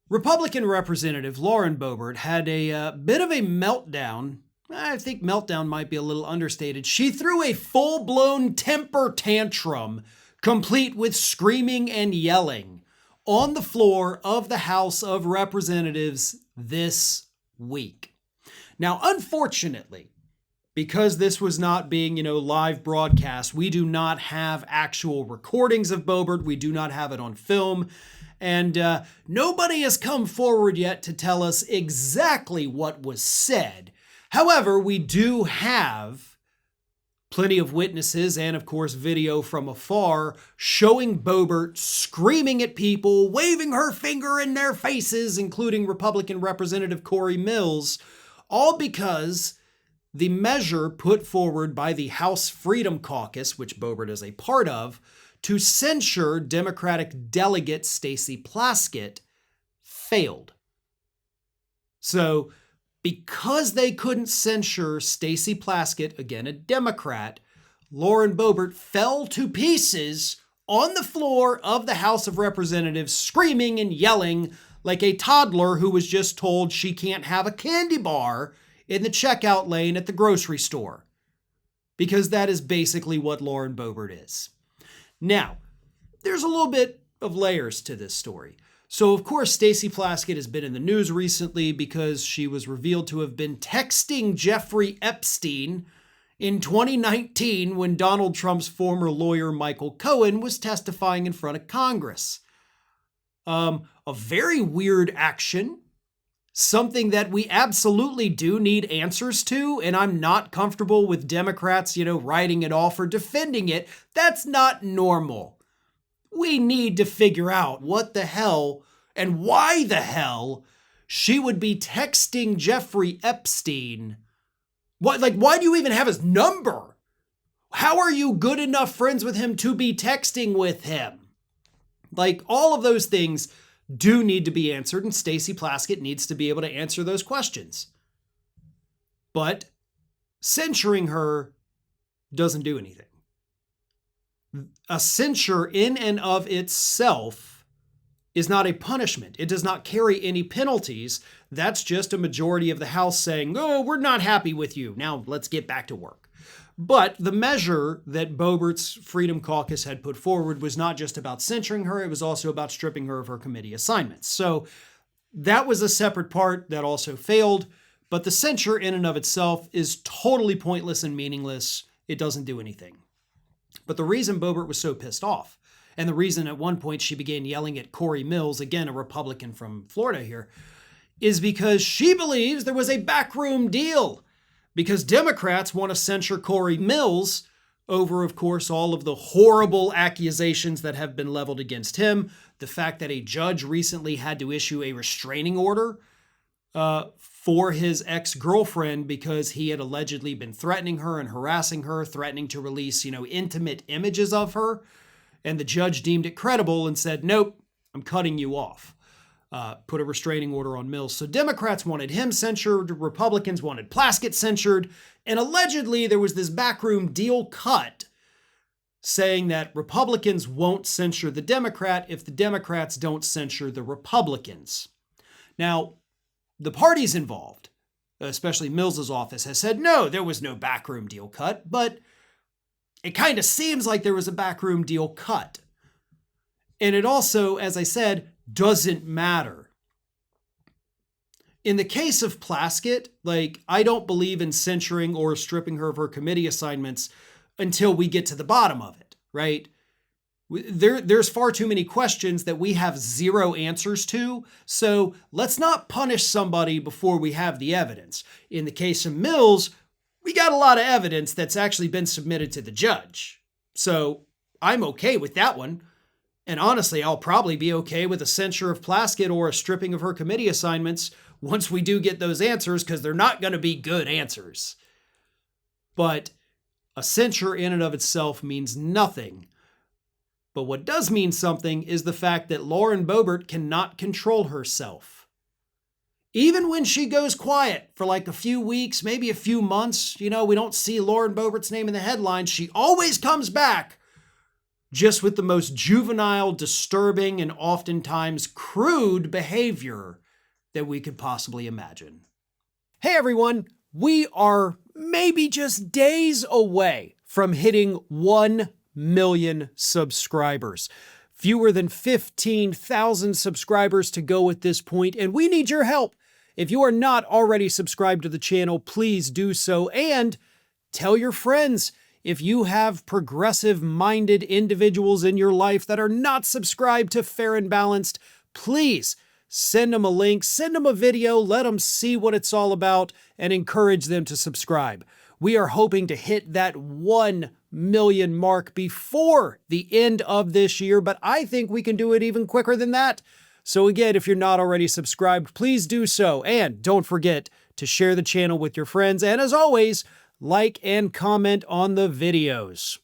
Republican Representative Lauren Boebert had a bit of a meltdown. I think meltdown might be a little understated. She threw a full-blown temper tantrum, complete with screaming and yelling, on the floor of the House of Representatives this week. Now, unfortunately, because this was not being, live broadcast, we do not have actual recordings of Boebert. We do not have it on film. And nobody has come forward yet to tell us exactly what was said. However, we do have plenty of witnesses and, of course, video from afar showing Boebert screaming at people, waving her finger in their faces, including Republican Representative Corey Mills, all because the measure put forward by the House Freedom Caucus, which Boebert is a part of, to censure Democratic Delegate Stacey Plaskett failed. So, because they couldn't censure Stacey Plaskett, again a Democrat, Lauren Boebert fell to pieces on the floor of the House of Representatives, screaming and yelling like a toddler who was just told she can't have a candy bar in the checkout lane at the grocery store. Because that is basically what Lauren Boebert is. Now, there's a little bit of layers to this story. So, of course, Stacey Plaskett has been in the news recently because she was revealed to have been texting Jeffrey Epstein in 2019 when Donald Trump's former lawyer Michael Cohen was testifying in front of Congress. A very weird action, something that we absolutely do need answers to, and I'm not comfortable with Democrats, writing it off or defending it. That's not normal. We need to figure out what the hell and why the hell she would be texting Jeffrey Epstein. Why do you even have his number? How are you good enough friends with him to be texting with him? All of those things do need to be answered, and Stacey Plaskett needs to be able to answer those questions. But censuring her doesn't do anything. A censure in and of itself is not a punishment. It does not carry any penalties. That's just a majority of the House saying, "Oh, we're not happy with you. Now let's get back to work." But the measure that Boebert's Freedom Caucus had put forward was not just about censuring her, it was also about stripping her of her committee assignments. So that was a separate part that also failed, but the censure in and of itself is totally pointless and meaningless. It doesn't do anything. But the reason Boebert was so pissed off, and the reason at one point she began yelling at Corey Mills, again, a Republican from Florida here, is because she believes there was a backroom deal. Because Democrats want to censure Corey Mills over, of course, all of the horrible accusations that have been leveled against him. The fact that a judge recently had to issue a restraining order for his ex-girlfriend because he had allegedly been threatening her and harassing her, threatening to release, intimate images of her. And the judge deemed it credible and said, "Nope, I'm cutting you off." Put a restraining order on Mills. So Democrats wanted him censured, Republicans wanted Plaskett censured, and allegedly there was this backroom deal cut saying that Republicans won't censure the Democrat if the Democrats don't censure the Republicans. Now, the parties involved, especially Mills's office, has said, no, there was no backroom deal cut, but it kind of seems like there was a backroom deal cut. And it also, as I said, doesn't matter. In the case of Plaskett, I don't believe in censuring or stripping her of her committee assignments until we get to the bottom of it, right? There's far too many questions that we have zero answers to, so let's not punish somebody before we have the evidence. In the case of Mills, we got a lot of evidence that's actually been submitted to the judge. So I'm okay with that one. And honestly, I'll probably be okay with a censure of Plaskett or a stripping of her committee assignments once we do get those answers, because they're not going to be good answers. But a censure in and of itself means nothing. But what does mean something is the fact that Lauren Boebert cannot control herself. Even when she goes quiet for a few weeks, maybe a few months, we don't see Lauren Boebert's name in the headlines, she always comes back just with the most juvenile, disturbing, and oftentimes crude behavior that we could possibly imagine. Hey everyone, we are maybe just days away from hitting 1 million subscribers. Fewer than 15,000 subscribers to go at this point, and we need your help. If you are not already subscribed to the channel, please do so, and tell your friends. If you have progressive-minded individuals in your life that are not subscribed to Fair and Balanced, please send them a link, send them a video, let them see what it's all about, and encourage them to subscribe. We are hoping to hit that 1 million mark before the end of this year, but I think we can do it even quicker than that. So again, if you're not already subscribed, please do so. And don't forget to share the channel with your friends. And as always, like and comment on the videos.